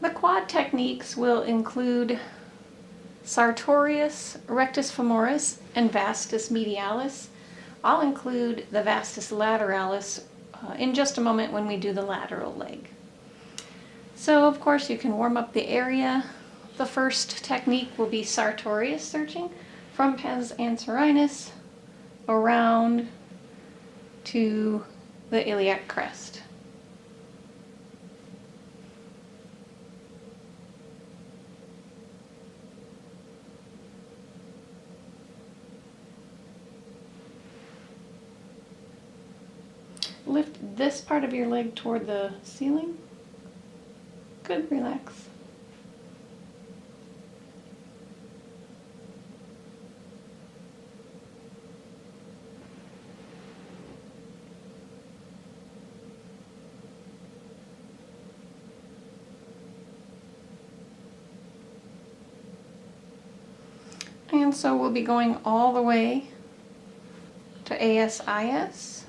The quad techniques will include sartorius, rectus femoris, and vastus medialis. I'll include the vastus lateralis in just a moment when we do the lateral leg. So of course you can warm up the area. The first technique will be sartorius searching from pes anserinus around to the iliac crest. Lift this part of your leg toward the ceiling. Good, relax. And so we'll be going all the way to ASIS.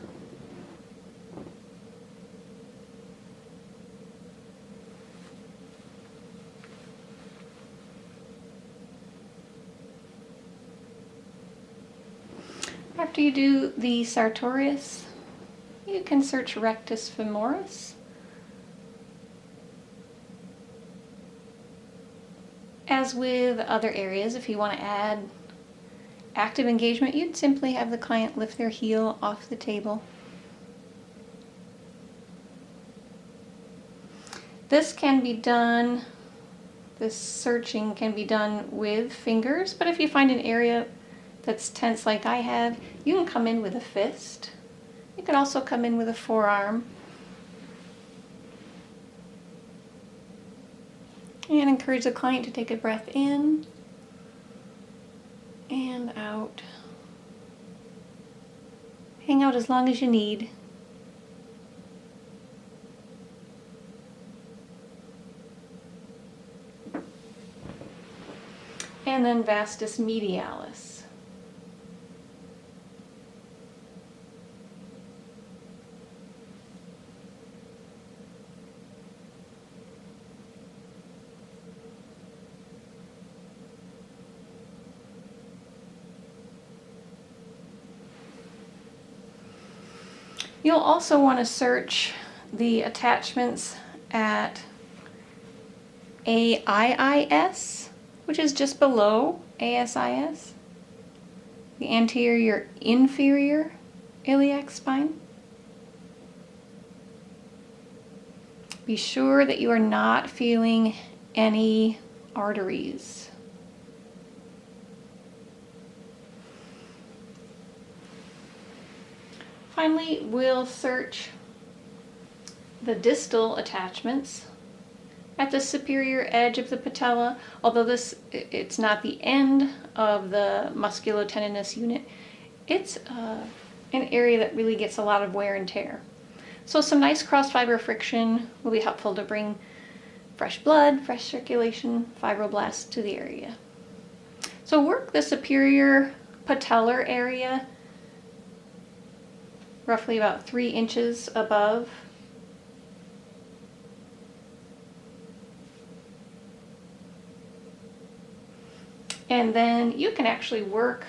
After you do the sartorius, you can search rectus femoris. As with other areas, if you want to add active engagement, you'd simply have the client lift their heel off the table. This searching can be done with fingers, but if you find an area that's tense like I have, you can come in with a fist. You can also come in with a forearm. And encourage the client to take a breath in and out. Hang out as long as you need. And then vastus medialis. You'll also want to search the attachments at AIIS, which is just below ASIS, the anterior inferior iliac spine. Be sure that you are not feeling any arteries. Finally, we'll search the distal attachments at the superior edge of the patella, although it's not the end of the musculotendinous unit. It's an area that really gets a lot of wear and tear. So some nice cross-fiber friction will be helpful to bring fresh blood, fresh circulation, fibroblasts to the area. So work the superior patellar area roughly about 3 inches above. And then you can actually work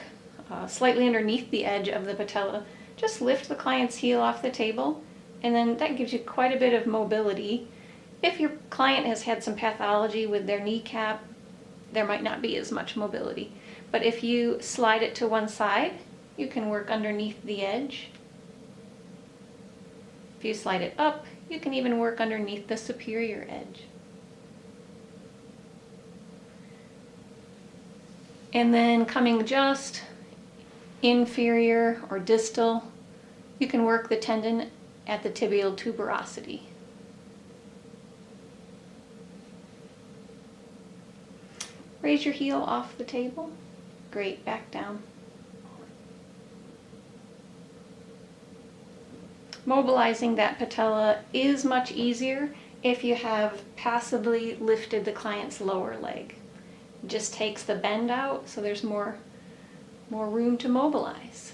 slightly underneath the edge of the patella. Just lift the client's heel off the table, and then that gives you quite a bit of mobility. If your client has had some pathology with their kneecap, there might not be as much mobility. But if you slide it to one side, you can work underneath the edge. If you slide it up, you can even work underneath the superior edge. And then coming just inferior or distal, you can work the tendon at the tibial tuberosity. Raise your heel off the table. Great, back down. Mobilizing that patella is much easier if you have passively lifted the client's lower leg. It just takes the bend out, so there's more room to mobilize.